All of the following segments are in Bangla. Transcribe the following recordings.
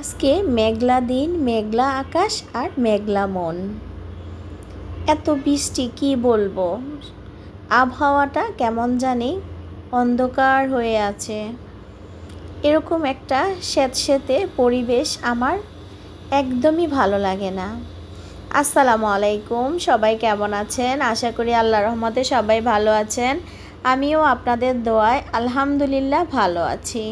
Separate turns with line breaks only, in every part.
আজকে মেঘলা দিন, মেঘলা আকাশ আর মেঘলা মন। এত বৃষ্টি কি বলবো, আবহাওয়াটা কেমন জানি অন্ধকার হয়ে আছে। এরকম একটা স্যাঁতস্যাঁতে পরিবেশ আমার একদমই ভালো লাগে না। আসসালামু আলাইকুম, সবাই কেমন আছেন? আশা করি আল্লাহর রহমতে সবাই ভালো আছেন। আমিও আপনাদের দোয়ায় আলহামদুলিল্লাহ ভালো আছি।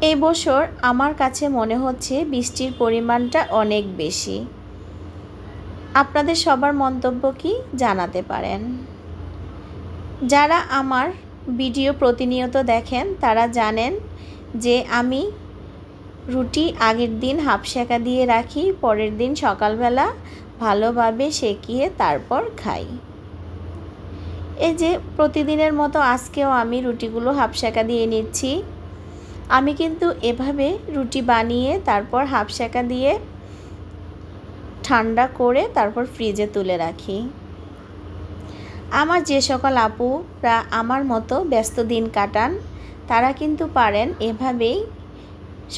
এই বছর আমার কাছে মনে হচ্ছে বৃষ্টির পরিমাণটা অনেক বেশি। আপনাদের সবার মন্তব্য কি জানাতে পারেন। যারা আমার ভিডিও প্রতিনিয়ত দেখেন তারা জানেন যে আমি রুটি আগের দিন হাফ সেঁকা দিয়ে রাখি, পরের দিন সকালবেলা ভালোভাবে সেঁকিয়ে তারপর খাই। এই যে প্রতিদিনের মতো আজকেও আমি রুটিগুলো হাফ সেঁকা দিয়ে নিচ্ছি। আমি কিন্তু এভাবে রুটি বানিয়ে তারপর হাফ সেঁকা দিয়ে ঠান্ডা করে তারপর ফ্রিজে তুলে রাখি। আমার যে সকল আপুরা আমার মতো ব্যস্ত দিন কাটান তারা কিন্তু পারেন এভাবেই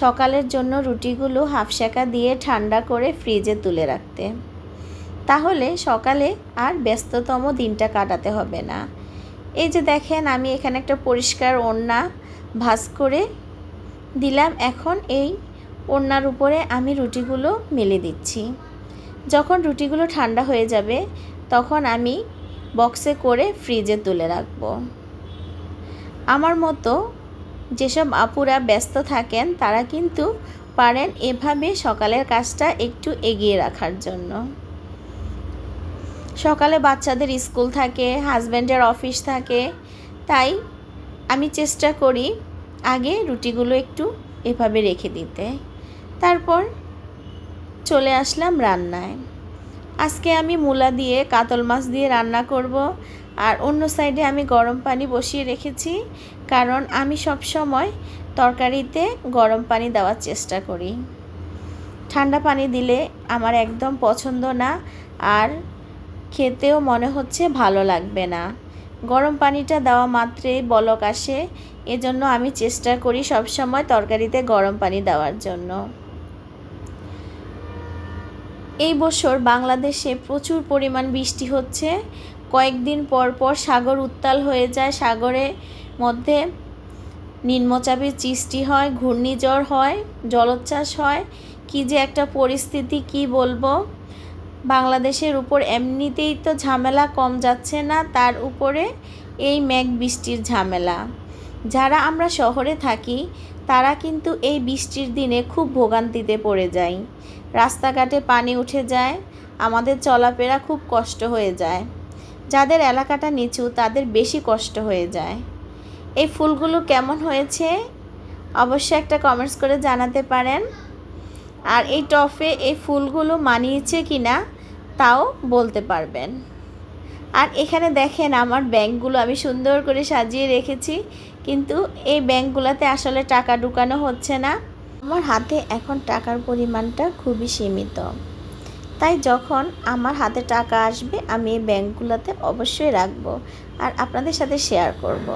সকালের জন্য রুটিগুলো হাফ সেঁকা দিয়ে ঠান্ডা করে ফ্রিজে তুলে রাখতে। তাহলে সকালে আর ব্যস্ততম দিনটা কাটাতে হবে না। এই যে দেখেন, আমি এখানে একটা পরিষ্কার ওড়না ভাঁজ করে দিলাম। এখন এই ওড়নার উপরে আমি রুটিগুলো মেলে দিচ্ছি। যখন রুটিগুলো ঠান্ডা হয়ে যাবে তখন আমি বক্সে করে ফ্রিজে তুলে রাখব। আমার মতো যেসব আপুরা ব্যস্ত থাকেন তারা কিন্তু পারেন এভাবে সকালের কাজটা একটু এগিয়ে রাখার জন্য। সকালে বাচ্চাদের স্কুল থাকে, হাজব্যান্ডের অফিস থাকে, তাই আমি চেষ্টা করি আগে রুটিগুলো একটু এভাবে রেখে দিতে। তারপর চলে আসলাম রান্নায়। আজকে আমি মূলা দিয়ে কাতল মাছ দিয়ে রান্না করব। আর অন্য সাইডে আমি গরম পানি বসিয়ে রেখেছি, কারণ আমি সব সময় তরকারিতে গরম পানি দেওয়ার চেষ্টা করি। ঠান্ডা পানি দিলে আমার একদম পছন্দ না, আর খেতেও মনে হচ্ছে ভালো লাগবে না। গরম পানিটা দেওয়া মাত্রই বলক আসে, এজন্য আমি চেষ্টা করি সব সময় তরকারিতে গরম পানি দেওয়ার জন্য। এই বছর বাংলাদেশে প্রচুর পরিমাণ বৃষ্টি হচ্ছে। কয়েকদিন পর পর সাগর উত্তাল হয়ে যায়, সাগরের মধ্যে নিম্নচাপের সৃষ্টি হয়, ঘূর্ণিঝড় হয়, জলোচ্ছ্বাস হয়। কি যে একটা পরিস্থিতি, কি বলবো। বাংলাদেশের উপর এমনিতেই তো ঝামেলা কম যাচ্ছে না, তার উপরে এই মেঘ বৃষ্টির ঝামেলা। যারা আমরা শহরে থাকি তারা কিন্তু এই বৃষ্টির দিনে খুব ভোগান্তিতে পড়ে যায়। রাস্তাঘাটে পানি উঠে যায়, আমাদের চলাফেরা খুব কষ্ট হয়ে যায়। যাদের এলাকাটা নিচু তাদের বেশি কষ্ট হয়ে যায়। এই ফুলগুলো কেমন হয়েছে অবশ্যই একটা কমেন্টস করে জানাতে পারেন। আর এই টবে এই ফুলগুলো মানিয়েছে কিনা তাও বলতে পারবেন। আর এখানে দেখেন আমার ব্যাংকগুলো আমি সুন্দর করে সাজিয়ে রেখেছি, কিন্তু এই ব্যাংকগুলোতে আসলে টাকা ঢুকানো হচ্ছে না। আমার হাতে এখন টাকার পরিমাণটা খুবই সীমিত, তাই যখন আমার হাতে টাকা আসবে আমি এই ব্যাংকগুলোতে অবশ্যই রাখবো আর আপনাদের সাথে শেয়ার করব।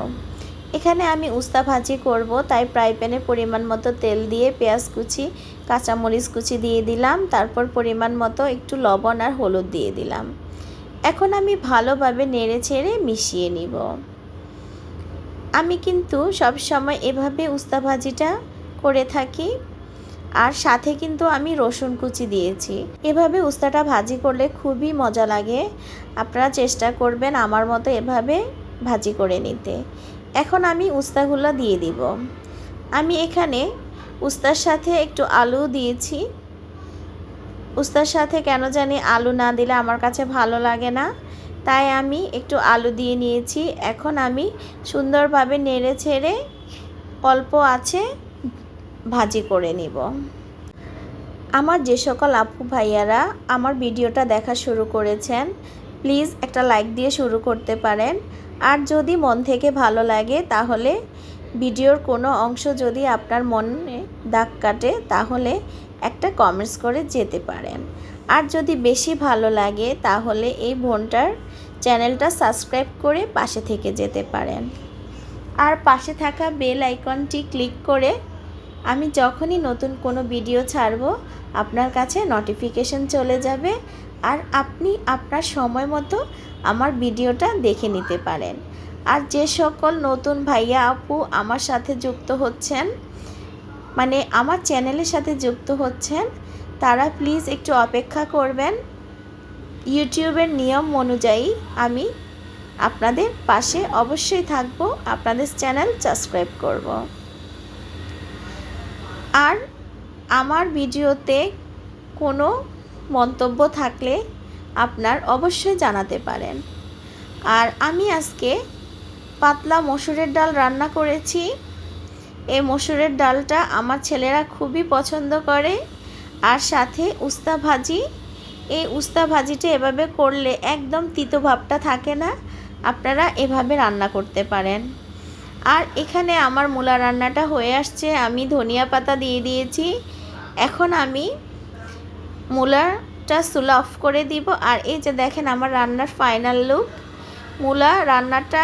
এখানে আমি উস্তা ভাজি করব, তাই ফ্রাই প্যানে পরিমাণ মতো তেল দিয়ে পেঁয়াজ কুচি, কাঁচামরিচ কুচি দিয়ে দিলাম। তারপর পরিমাণ মতো একটু লবণ আর হলুদ দিয়ে দিলাম। এখন আমি ভালোভাবে নেড়ে ছেড়ে মিশিয়ে নিব। আমি কিন্তু সব সময় এভাবে উস্তা ভাজিটা করে থাকি, আর সাথে কিন্তু আমি রসুন কুচি দিয়েছি। এভাবে উস্তাটা ভাজি করলে খুবই মজা লাগে। আপনারা চেষ্টা করবেন আমার মতো এভাবে ভাজি করে নিতে। এখন আমি উস্তাগুলো দিয়ে দিব। আমি এখানে উস্তার সাথে একটু আলু দিয়েছি। উস্তার সাথে কেন জানি আলু না দিলে আমার কাছে ভালো লাগে না, তাই আমি একটু আলু দিয়ে নিয়েছি। এখন আমি সুন্দরভাবে নেড়ে ছেড়ে অল্প আছে ভাজি করে নিব। আমার যে সকল আপু ভাইয়ারা আমার ভিডিওটা দেখা শুরু করেছেন প্লিজ একটা লাইক দিয়ে শুরু করতে পারেন। আর যদি মন থেকে ভালো লাগে তাহলে ভিডিওর কোনো অংশ যদি আপনার মনে দাগ কাটে তাহলে একটা কমেন্টস করে যেতে পারেন। আর যদি বেশি ভালো লাগে তাহলে এই বোনটার চ্যানেলটা সাবস্ক্রাইব করে পাশে থেকে যেতে পারেন। আর পাশে থাকা বেল আইকনটি ক্লিক করে আমি যখনই নতুন কোনো ভিডিও ছাড়ব আপনার কাছে নোটিফিকেশন চলে যাবে, আর আপনি আপনার সময় মতো আমার ভিডিওটা দেখে নিতে পারেন। আর যে সকল নতুন ভাইয়া আপু আমার সাথে যুক্ত হচ্ছেন, মানে আমার চ্যানেলের সাথে যুক্ত হচ্ছেন, তারা প্লিজ একটু অপেক্ষা করবেন। ইউটিউবের নিয়ম অনুযায়ী আমি আপনাদের পাশে অবশ্যই থাকব, আপনাদের চ্যানেল সাবস্ক্রাইব করব। আর আমার ভিডিওতে কোনো মন্তব্য থাকলে আপনার অবশ্যই জানাতে পারেন। আর আমি আজকে পাতলা মসুরের ডাল রান্না করেছি। এই মসুরের ডালটা আমার ছেলেরা খুবই পছন্দ করে। আর সাথে উস্তা ভাজি। এই উস্তা ভাজিটা এভাবে করলে একদম তিতো ভাবটা থাকে না, আপনারা এভাবে রান্না করতে পারেন। আর এখানে আমার মূলা রান্নাটা হয়ে আসছে, আমি ধনিয়া পাতা দিয়ে দিয়েছি। এখন আমি মূলাটা চুলা অফ করে দিব। আর এই যে দেখেন আমার রান্নার ফাইনাল লুক। মূলা রান্নাটা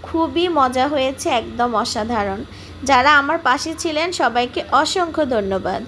খুবই মজা হয়েছে, একদম অসাধারণ। যারা আমার পাশে ছিলেন সবাইকে অসংখ্য ধন্যবাদ।